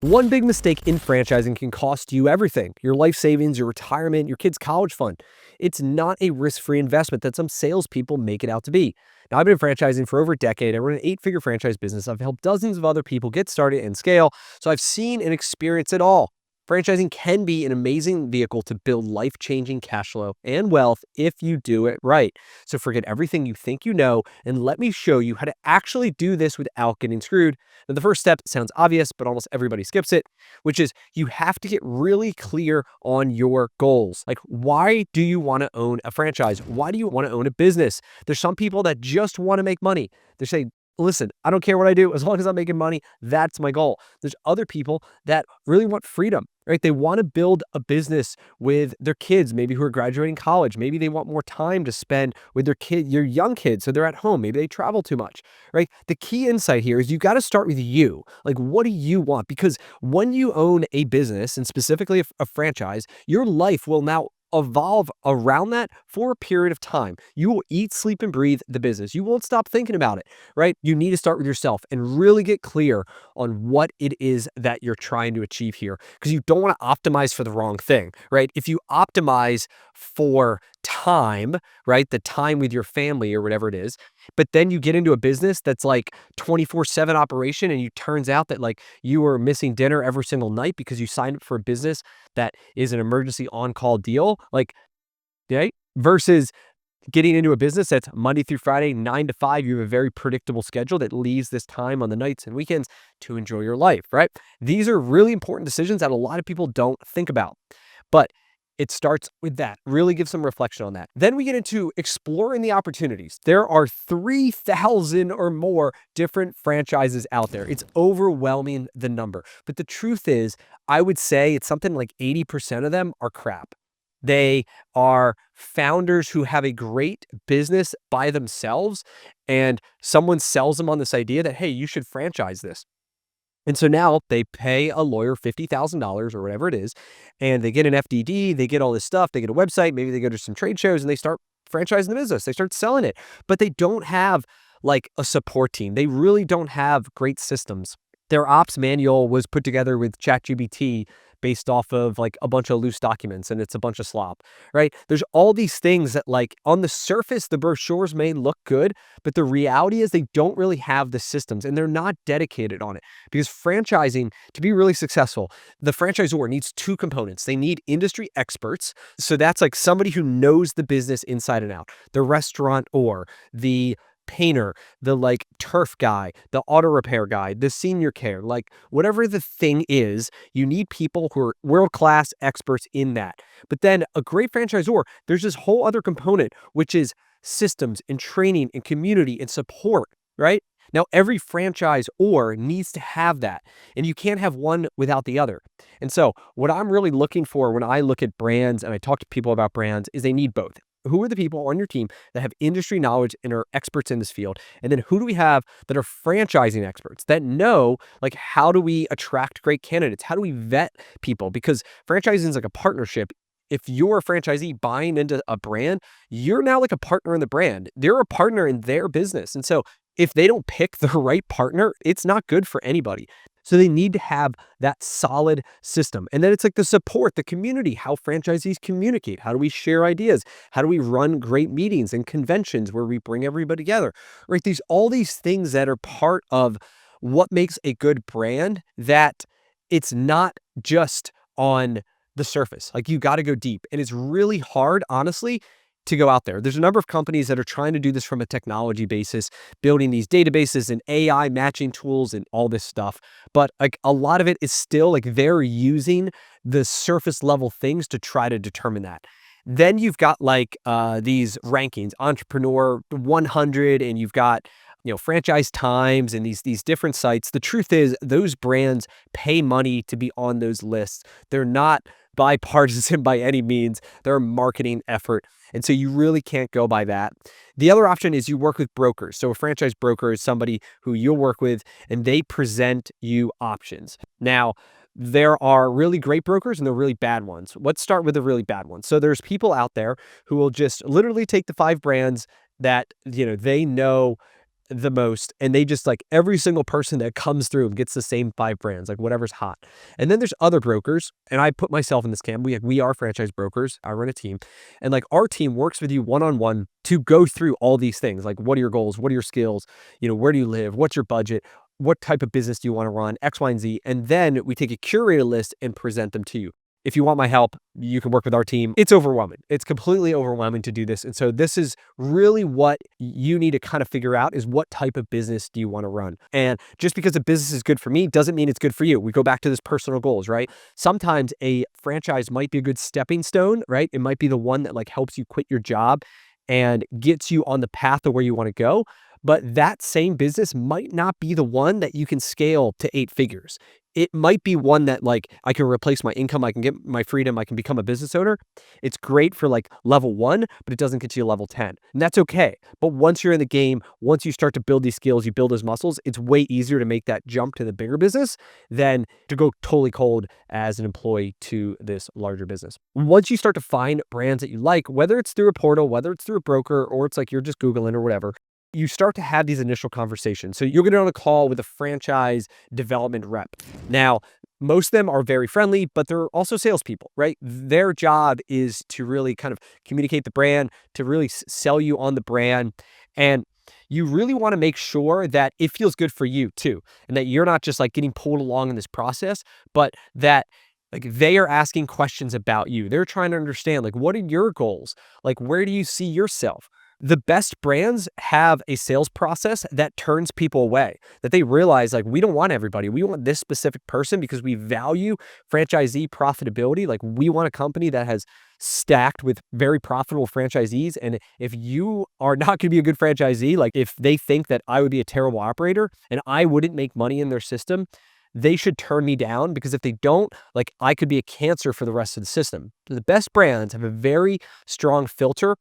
One big mistake in franchising can cost you everything: your life savings, your retirement, your kid's college fund. It's not a risk-free investment that some salespeople make it out to be. Now, I've been franchising for over a decade. I run an 8-figure franchise business. I've helped dozens of other people get started and scale. So I've seen and experienced it all. Franchising can be an amazing vehicle to build life-changing cash flow and wealth if you do it right. So forget everything you think you know and let me show you how to actually do this without getting screwed. Now, the first step sounds obvious, but almost everybody skips it, which is you have to get really clear on your goals. Like, why do you want to own a franchise? Why do you want to own a business? There's some people that just want to make money. They say, listen, I don't care what I do. As long as I'm making money, that's my goal. There's other people that really want freedom, right? They want to build a business with their kids, maybe who are graduating college. Maybe they want more time to spend with your young kids. So they're at home. Maybe they travel too much, right? The key insight here is you got to start with you. Like, what do you want? Because when you own a business, and specifically a franchise, your life will now evolve around that for a period of time. You will eat, sleep, and breathe the business. You won't stop thinking about it, right? You need to start with yourself and really get clear on what it is that you're trying to achieve here, because you don't want to optimize for the wrong thing, right? If you optimize for time, right, the time with your family or whatever it is, but then you get into a business that's like 24/7 operation, and you turns out that like you are missing dinner every single night because you signed up for a business that is an emergency on-call deal, like, right? Versus getting into a business that's Monday through Friday, 9 to 5, you have a very predictable schedule that leaves this time on the nights and weekends to enjoy your life, right? These are really important decisions that a lot of people don't think about. But it starts with that. Really give some reflection on that. Then we get into exploring the opportunities. There are 3,000 or more different franchises out there. It's overwhelming, the number. But the truth is, I would say it's something like 80% of them are crap. They are founders who have a great business by themselves, and someone sells them on this idea that, hey, you should franchise this. And so now they pay a lawyer $50,000 or whatever it is, and they get an F.D.D, they get all this stuff, they get a website, maybe they go to some trade shows, and they start franchising the business. They start selling it, but they don't have like a support team. They really don't have great systems. Their ops manual was put together with ChatGPT based off of like a bunch of loose documents, and it's a bunch of slop, right? There's all these things that, like, on the surface, the brochures may look good, but the reality is they don't really have the systems, and they're not dedicated on it. Because franchising, to be really successful, the franchisor needs two components. They need industry experts. So that's like somebody who knows the business inside and out, the restaurateur, the painter, the like turf guy, the auto repair guy, the senior care, like whatever the thing is, you need people who are world-class experts in that. But then a great franchisor, there's this whole other component, which is systems and training and community and support, right? Now, every franchisor needs to have that, and you can't have one without the other. And so what I'm really looking for when I look at brands and I talk to people about brands is they need both. Who are the people on your team that have industry knowledge and are experts in this field? And then who do we have that are franchising experts that know, like, how do we attract great candidates? How do we vet people? Because franchising is like a partnership. If you're a franchisee buying into a brand, you're now like a partner in the brand. They're a partner in their business. And so if they don't pick the right partner, it's not good for anybody. So they need to have that solid system. And then it's like the support, the community, how franchisees communicate. How do we share ideas? How do we run great meetings and conventions where we bring everybody together? Right? All these things that are part of what makes a good brand, that it's not just on the surface. Like, you got to go deep. And it's really hard, honestly, to go out there. There's a number of companies that are trying to do this from a technology basis, building these databases and AI matching tools and all this stuff. But like, a lot of it is still like they're using the surface level things to try to determine that. Then you've got like these rankings, Entrepreneur 100, and you've got, Franchise Times and these different sites. The truth is, those brands pay money to be on those lists. They're not bipartisan by any means. They're a marketing effort. And so you really can't go by that. The other option is you work with brokers. So a franchise broker is somebody who you'll work with, and they present you options. Now, there are really great brokers and there are really bad ones. Let's start with the really bad ones. So there's people out there who will just literally take the 5 brands that, they know the most, and they just like every single person that comes through gets the same 5 brands, like whatever's hot. And then there's other brokers, and I put myself in this camp. We are franchise brokers. I run a team, and like our team works with you one-on-one to go through all these things. Like, what are your goals? What are your skills? Where do you live? What's your budget? What type of business do you want to run? X, Y, and Z. And then we take a curated list and present them to you. If you want my help, you can work with our team. It's overwhelming. It's completely overwhelming to do this. And so this is really what you need to kind of figure out is what type of business do you want to run? And just because a business is good for me doesn't mean it's good for you. We go back to this personal goals, right? Sometimes a franchise might be a good stepping stone, right? It might be the one that like helps you quit your job and gets you on the path of where you want to go. But that same business might not be the one that you can scale to 8 figures. It might be one that like I can replace my income, I can get my freedom, I can become a business owner. It's great for like level 1, but it doesn't get you to level 10. And that's okay. But once you're in the game, once you start to build these skills, you build those muscles, it's way easier to make that jump to the bigger business than to go totally cold as an employee to this larger business. Once you start to find brands that you like, whether it's through a portal, whether it's through a broker, or it's like you're just Googling or whatever, you start to have these initial conversations. So you'll get on a call with a franchise development rep. Now, most of them are very friendly, but they're also salespeople, right? Their job is to really kind of communicate the brand, to really sell you on the brand. And you really want to make sure that it feels good for you too. And that you're not just like getting pulled along in this process, but that like they are asking questions about you. They're trying to understand like, what are your goals? Like, where do you see yourself? The best brands have a sales process that turns people away, that they realize like, we don't want everybody. We want this specific person because we value franchisee profitability. Like we want a company that has stacked with very profitable franchisees. And if you are not going to be a good franchisee, like if they think that I would be a terrible operator and I wouldn't make money in their system, they should turn me down, because if they don't, like I could be a cancer for the rest of the system. The best brands have a very strong filter,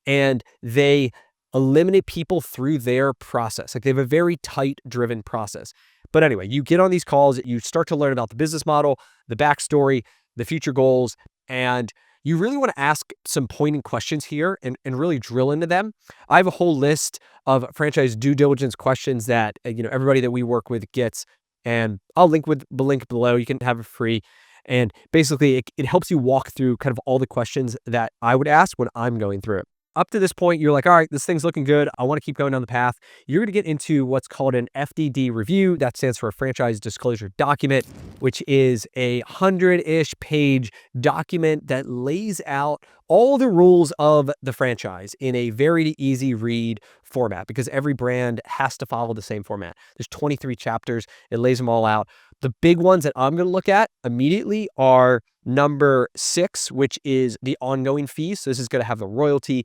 and they eliminate people through their process. Like they have a very tight driven process. But anyway, you get on these calls, you start to learn about the business model, the backstory, the future goals, and you really want to ask some pointing questions here and really drill into them. I have a whole list of franchise due diligence questions that everybody that we work with gets, and I'll link with the link below. You can have it free. And basically it helps you walk through kind of all the questions that I would ask when I'm going through it. Up to this point, you're like, all right, this thing's looking good. I want to keep going down the path. You're going to get into what's called an F.D.D review. That stands for a franchise disclosure document, which is a 100-ish page document that lays out all the rules of the franchise in a very easy read format, because every brand has to follow the same format. There's 23 chapters. It lays them all out. The big ones that I'm going to look at immediately are number 6, which is the ongoing fees. So this is going to have the royalty,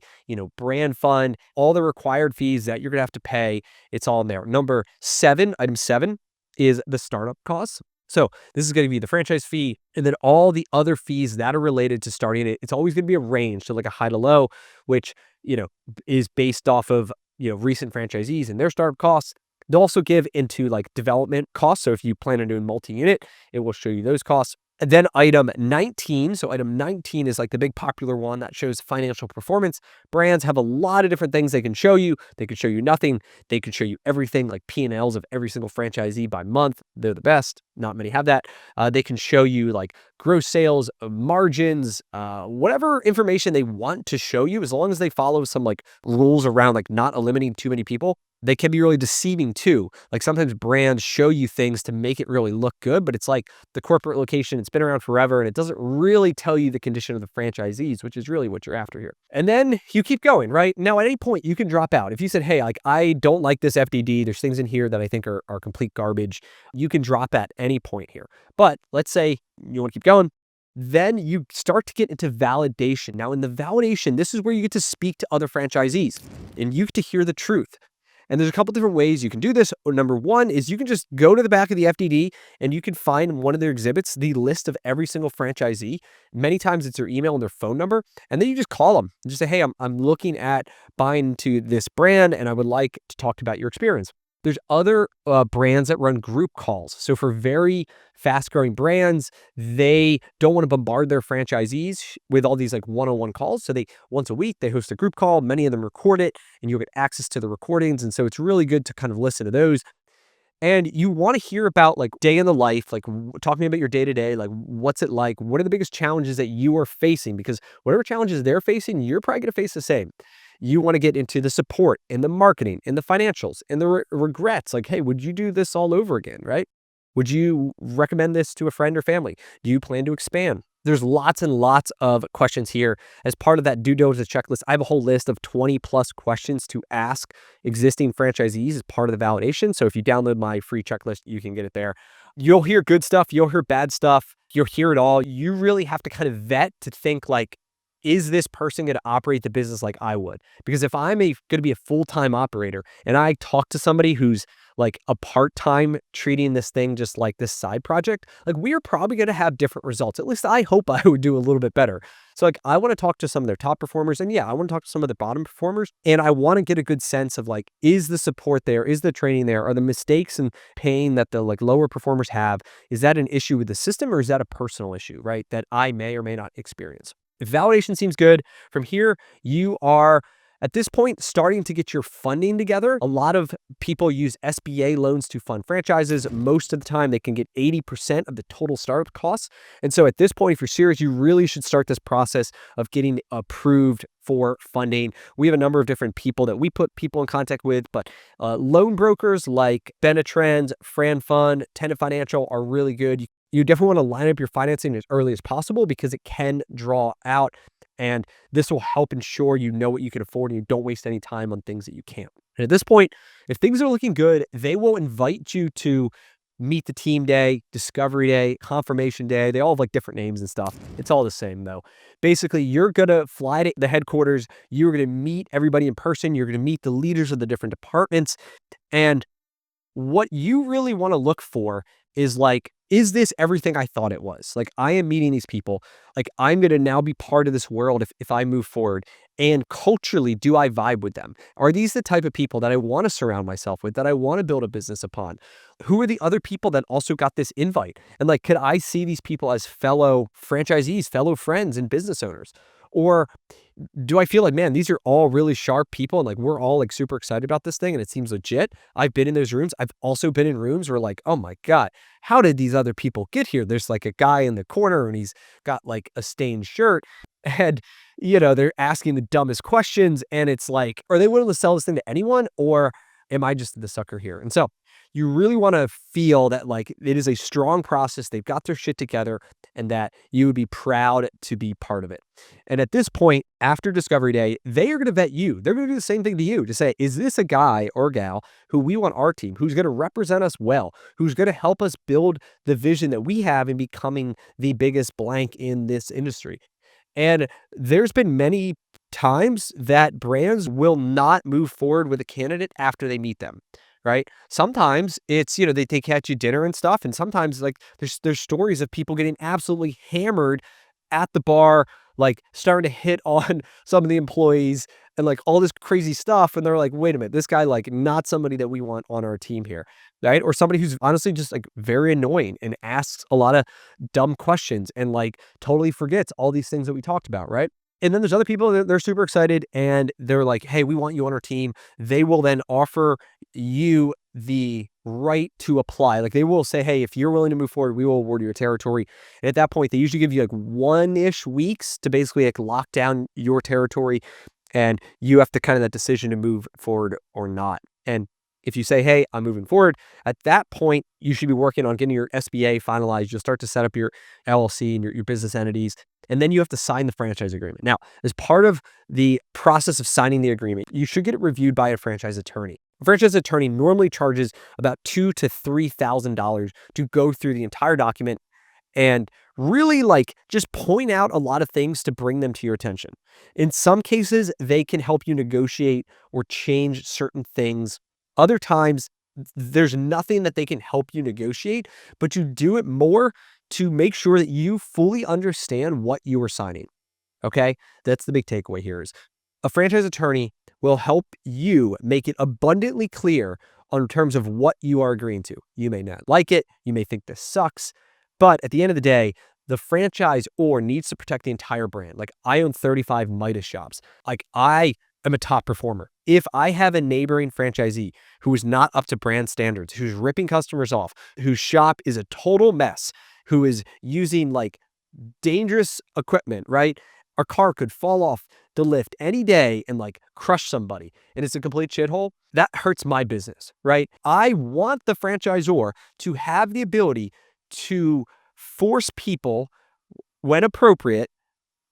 brand fund, all the required fees that you're going to have to pay. It's all in there. Number 7, item 7 is the startup costs. So this is going to be the franchise fee, and then all the other fees that are related to starting it. It's always going to be a range, so like a high to low, which, is based off of, recent franchisees and their startup costs. They'll also give into like development costs. So if you plan on doing multi-unit, it will show you those costs. And then item 19. So item 19 is like the big popular one that shows financial performance. Brands have a lot of different things they can show you. They can show you nothing. They can show you everything, like P&Ls of every single franchisee by month. They're the best. Not many have that. They can show you like gross sales, margins, whatever information they want to show you, as long as they follow some like rules around like not eliminating too many people. They can be really deceiving too. Like sometimes brands show you things to make it really look good, but it's like the corporate location, it's been around forever, and it doesn't really tell you the condition of the franchisees, which is really what you're after here. And then you keep going, right? Now, at any point, you can drop out. If you said, hey, like I don't like this F.D.D, there's things in here that I think are complete garbage, you can drop at any point here. But let's say you want to keep going. Then you start to get into validation. Now, in the validation, this is where you get to speak to other franchisees and you get to hear the truth. And there's a couple different ways you can do this. Number 1 is you can just go to the back of the F.D.D and you can find in one of their exhibits the list of every single franchisee. Many times it's their email and their phone number. And then you just call them and just say, hey, I'm looking at buying into this brand and I would like to talk about your experience. There's other brands that run group calls. So for very fast growing brands, they don't want to bombard their franchisees with all these like one-on-one calls. So they once a week, they host a group call. Many of them record it and you'll get access to the recordings. And so it's really good to kind of listen to those. And you want to hear about like day in the life, like talk to me about your day to day, like what's it like? What are the biggest challenges that you are facing? Because whatever challenges they're facing, you're probably going to face the same. You want to get into the support and the marketing and the financials and the regrets. Like, hey, would you do this all over again? Right? Would you recommend this to a friend or family? Do you plan to expand? There's lots and lots of questions here. As part of that due diligence checklist, I have a whole list of 20 plus questions to ask existing franchisees as part of the validation. So if you download my free checklist, you can get it there. You'll hear good stuff. You'll hear bad stuff. You'll hear it all. You really have to kind of vet to think like, is this person going to operate the business like I would? Because if I'm going to be a full-time operator and I talk to somebody who's like a part-time treating this thing just like this side project, like we are probably going to have different results. At least I hope I would do a little bit better. So like I want to talk to some of their top performers and yeah, I want to talk to some of the bottom performers and I want to get a good sense of like, is the support there? Is the training there? Are the mistakes and pain that the like lower performers have? Is that an issue with the system or is that a personal issue, right? That I may or may not experience. If validation seems good, from here, you are at this point starting to get your funding together. A lot of people use SBA loans to fund franchises. Most of the time, they can get 80% of the total startup costs. And so at this point, if you're serious, you really should start this process of getting approved for funding. We have a number of different people that we put people in contact with, but loan brokers like Benetrend, FranFund, Tenet Financial are really good. You definitely want to line up your financing as early as possible because it can draw out. And this will help ensure you know what you can afford and you don't waste any time on things that you can't. And at this point, if things are looking good, they will invite you to meet the team day, discovery day, confirmation day. They all have like different names and stuff. It's all the same though. Basically, you're going to fly to the headquarters. You're going to meet everybody in person. You're going to meet the leaders of the different departments. And what you really want to look for is like, is this everything I thought it was? Like, I am meeting these people. Like, I'm going to now be part of this world if I move forward. And culturally, do I vibe with them? Are these the type of people that I want to surround myself with, that I want to build a business upon? Who are the other people that also got this invite? And like, could I see these people as fellow franchisees, fellow friends and business owners? Or do I feel like, man, these are all really sharp people and like we're all like super excited about this thing and it seems legit? I've been in those rooms. I've also been in rooms where like, oh my God, how did these other people get here? There's like a guy in the corner and he's got like a stained shirt and, you know, they're asking the dumbest questions and it's like, are they willing to sell this thing to anyone or am I just the sucker here? And so you really want to feel that like it is a strong process. They've got their shit together and that you would be proud to be part of it. And at this point, after Discovery Day, they are going to vet you. They're going to do the same thing to you to say, is this a guy or gal who we want our team, who's going to represent us well, who's going to help us build the vision that we have in becoming the biggest blank in this industry? And there's been many times that brands will not move forward with a candidate after they meet them, right? Sometimes it's, you know, they take out you dinner and stuff. And sometimes like there's stories of people getting absolutely hammered at the bar, like starting to hit on some of the employees and like all this crazy stuff. And they're like, wait a minute, this guy, like not somebody that we want on our team here, right? Or somebody who's honestly just like very annoying and asks a lot of dumb questions and like totally forgets all these things that we talked about, right? And then there's other people that they're super excited and they're like, hey, we want you on our team. They will then offer you the right to apply. Like they will say, hey, if you're willing to move forward, we will award you a territory. And at that point, they usually give you like 1-ish weeks to basically like lock down your territory. And you have to kind of that decision to move forward or not. And if you say, hey, I'm moving forward, at that point, you should be working on getting your SBA finalized. You'll start to set up your LLC and your business entities. And then you have to sign the franchise agreement. Now, as part of the process of signing the agreement, you should get it reviewed by a franchise attorney. A franchise attorney normally charges about $2,000 to $3,000 to go through the entire document and really like just point out a lot of things to bring them to your attention. In some cases, they can help you negotiate or change certain things. Other times, there's nothing that they can help you negotiate, but you do it more to make sure that you fully understand what you are signing. Okay? That's the big takeaway here is a franchise attorney will help you make it abundantly clear on terms of what you are agreeing to. You may not like it. You may think this sucks. But at the end of the day, the franchisor needs to protect the entire brand. Like, I own 35 Midas shops. Like, I am a top performer. If I have a neighboring franchisee who is not up to brand standards, who's ripping customers off, whose shop is a total mess, who is using like dangerous equipment, right? Our car could fall off the lift any day and like crush somebody, and it's a complete shithole. That hurts my business, right? I want the franchisor to have the ability to force people, when appropriate,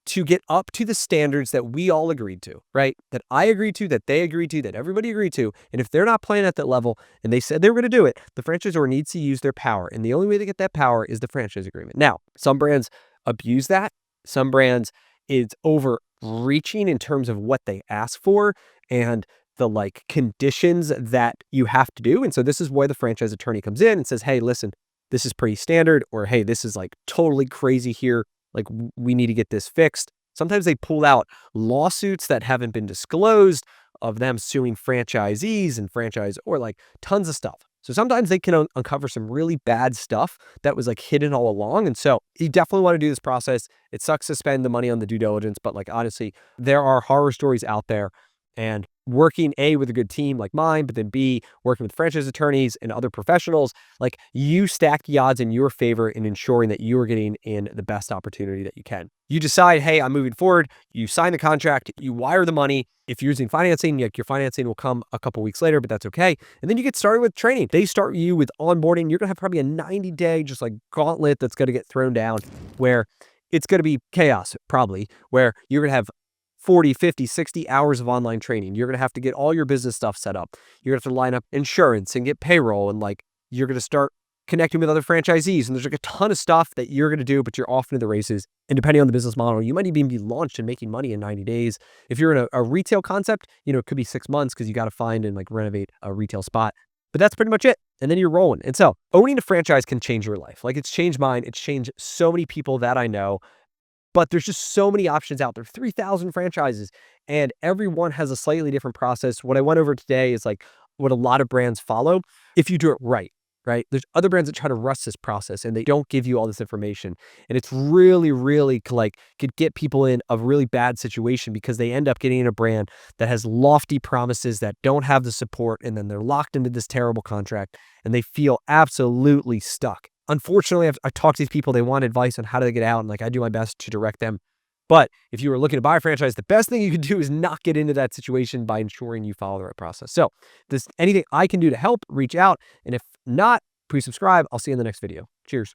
to get up to the standards that we all agreed to, right? That I agreed to, that they agreed to, that everybody agreed to. And if they're not playing at that level and they said they were going to do it, the franchisor needs to use their power. And the only way to get that power is the franchise agreement. Now, some brands abuse that. Some brands, it's overreaching in terms of what they ask for and the like conditions that you have to do. And so this is where the franchise attorney comes in and says, hey, listen, this is pretty standard, or hey, this is like totally crazy here. Like, we need to get this fixed. Sometimes they pull out lawsuits that haven't been disclosed of them suing franchisees and franchise, or like tons of stuff. So sometimes they can uncover some really bad stuff that was like hidden all along. And so you definitely want to do this process. It sucks to spend the money on the due diligence, but like, honestly, there are horror stories out there. And working A, with a good team like mine, but then B, working with franchise attorneys and other professionals, like, you stack the odds in your favor in ensuring that you are getting in the best opportunity that you can. You decide, hey, I'm moving forward. You sign the contract, you wire the money. If you're using financing, like, your financing will come a couple weeks later, but that's okay. And then you get started with training. They start you with onboarding. You're going to have probably a 90-day just like gauntlet that's going to get thrown down, where it's going to be chaos, probably, where you're going to have 40, 50, 60 hours of online training. You're going to have to get all your business stuff set up. You're going to have to line up insurance and get payroll. And like, you're going to start connecting with other franchisees. And there's like a ton of stuff that you're going to do, but you're off into the races. And depending on the business model, you might even be launched and making money in 90 days. If you're in a retail concept, it could be 6 months because you got to find and like renovate a retail spot. But that's pretty much it. And then you're rolling. And so owning a franchise can change your life. Like, it's changed mine. It's changed so many people that I know. But there's just so many options out there, 3,000 franchises, and everyone has a slightly different process. What I went over today is like what a lot of brands follow if you do it right, right? There's other brands that try to rush this process and they don't give you all this information. And it's really, really like could get people in a really bad situation because they end up getting in a brand that has lofty promises that don't have the support. And then they're locked into this terrible contract and they feel absolutely stuck. Unfortunately, I've talked to these people. They want advice on how to get out, and like, I do my best to direct them. But if you are looking to buy a franchise, the best thing you can do is not get into that situation by ensuring you follow the right process. So anything I can do to help, reach out. And if not, please subscribe. I'll see you in the next video. Cheers.